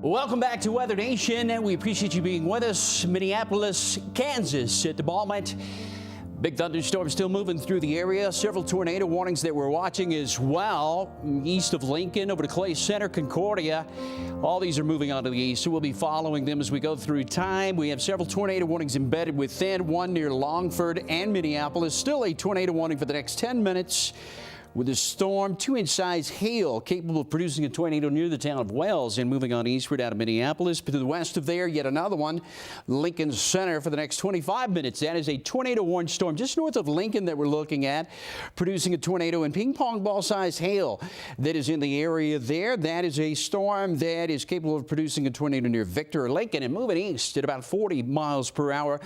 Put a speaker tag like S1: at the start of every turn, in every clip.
S1: Welcome back to Weather Nation, and we appreciate you being with us. Minneapolis, Kansas at the moment. Big thunderstorm still moving through the area. Several tornado warnings that we're watching as well. East of Lincoln, over to Clay Center, Concordia. All these are moving on to the east, so we'll be following them as we go through time. We have several tornado warnings embedded within, one near Longford and Minneapolis. Still a tornado warning for the next 10 minutes. With a storm, 2-inch size hail capable of producing a tornado near the town of Wells and moving on eastward out of Minneapolis. But to the west of there, yet another one, Lincoln Center for the next 25 minutes. That is a tornado warning storm just north of Lincoln that we're looking at, producing a tornado and ping pong ball size hail that is in the area there. That is a storm that is capable of producing a tornado near Victor or Lincoln and moving east at about 40 miles per hour.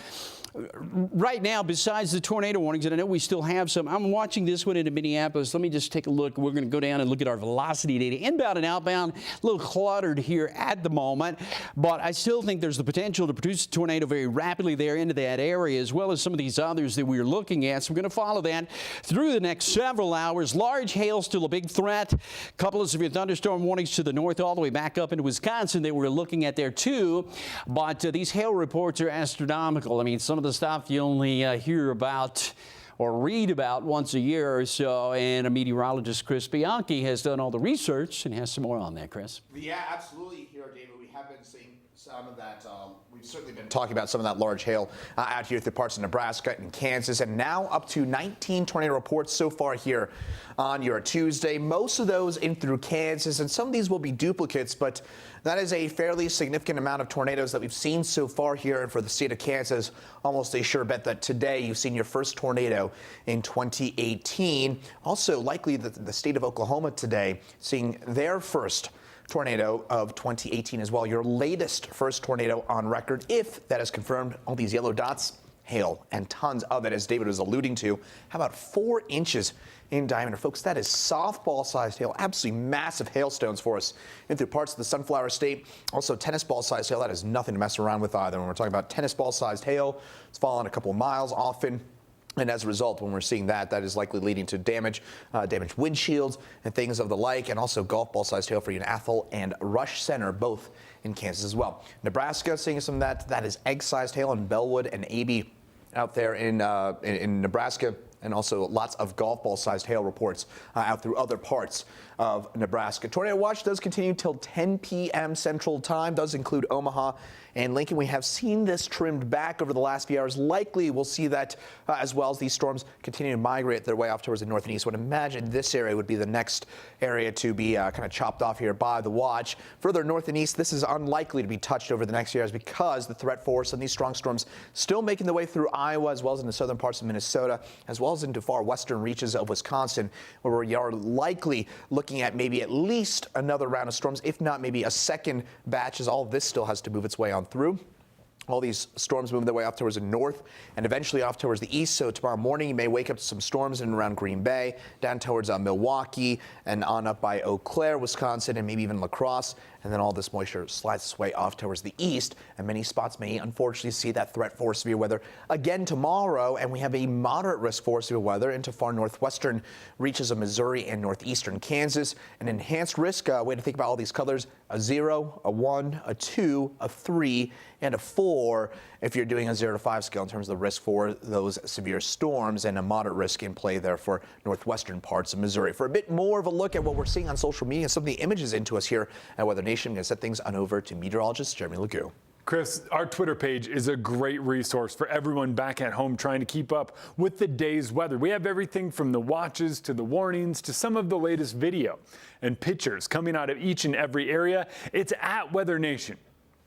S1: Right now, besides the tornado warnings, and I know we still have some, I'm watching this one into Minneapolis. Let me just take a look. We're going to go down and look at our velocity data. Inbound and outbound, a little cluttered here at the moment, but I still think there's the potential to produce a tornado very rapidly there into that area, as well as some of these others that we're looking at. So we're going to follow that through the next several hours. Large hail still a big threat. A couple of severe thunderstorm warnings to the north all the way back up into Wisconsin that we're looking at there too. But these hail reports are astronomical. I mean, some of the stuff you only hear about or read about once a year or so, and a meteorologist, Chris Bianchi, has done all the research and has some more on that. Chris?
S2: Yeah, absolutely here, David. We have been seeing some of that. We've certainly been talking about some of that large hail out here through parts of Nebraska and Kansas, and now up to 19 tornado reports so far here on your Tuesday. Most of those in through Kansas, and some of these will be duplicates, but that is a fairly significant amount of tornadoes that we've seen so far here. And for the state of Kansas, almost a sure bet that today you've seen your first tornado in 2018. Also likely that the state of Oklahoma today seeing their first tornado of 2018 as well. Your latest first tornado on record, if that is confirmed. All these yellow dots, hail, and tons of it, as David was alluding to. How about 4 inches in diameter? Folks, that is softball-sized hail. Absolutely massive hailstones for us in through parts of the Sunflower State. Also, tennis ball-sized hail. That is nothing to mess around with either. When we're talking about tennis ball-sized hail, it's falling a couple of miles often. And as a result, when we're seeing that, that is likely leading to damaged windshields and things of the like, and also golf ball-sized hail for you in Athol and Rush Center, both in Kansas as well. Nebraska seeing some of that. That is egg-sized hail in Bellwood and Abie out there in Nebraska. And also lots of golf ball-sized hail reports out through other parts of Nebraska. Tornado watch does continue till 10 p.m. Central Time. Does include Omaha and Lincoln. We have seen this trimmed back over the last few hours. Likely we'll see that as well as these storms continue to migrate their way off towards the north and east. Would imagine this area would be the next area to be kind of chopped off here by the watch. Further north and east, this is unlikely to be touched over the next few hours because the threat force and these strong storms still making their way through Iowa as well as in the southern parts of Minnesota, as well as into far western reaches of Wisconsin, where we are likely looking at maybe at least another round of storms, if not maybe a second batch, as all of this still has to move its way on through. All these storms moving their way off towards the north and eventually off towards the east. So tomorrow morning you may wake up to some storms in and around Green Bay, down towards Milwaukee, and on up by Eau Claire, Wisconsin, and maybe even La Crosse. And then all this moisture slides its way off towards the east, and many spots may unfortunately see that threat for severe weather again tomorrow. And we have a moderate risk for severe weather into far northwestern reaches of Missouri and northeastern Kansas. An enhanced risk, way to think about all these colors: a 0, a 1, a 2, a 3, and a 4 if you're doing a 0 to 5 scale in terms of the risk for those severe storms, and a moderate risk in play there for northwestern parts of Missouri. For a bit more of a look at what we're seeing on social media, some of the images into us here at WeatherNation, I'm going to set things on over to meteorologist Jeremy Lagoo.
S3: Chris, our Twitter page is a great resource for everyone back at home trying to keep up with the day's weather. We have everything from the watches to the warnings to some of the latest video and pictures coming out of each and every area. It's at WeatherNation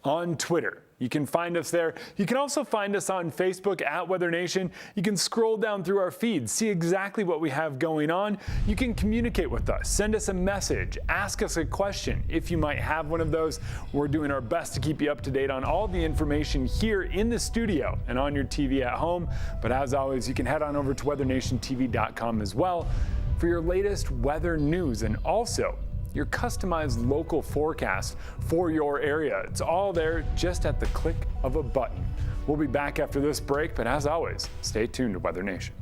S3: on Twitter. You can find us there. You can also find us on Facebook at WeatherNation. You can scroll down through our feed, see exactly what we have going on. You can communicate with us, send us a message, ask us a question if you might have one of those. We're doing our best to keep you up to date on all the information here in the studio and on your TV at home. But as always, you can head on over to weathernationtv.com as well for your latest weather news, and also your customized local forecast for your area. It's all there just at the click of a button. We'll be back after this break, but as always, stay tuned to Weather Nation.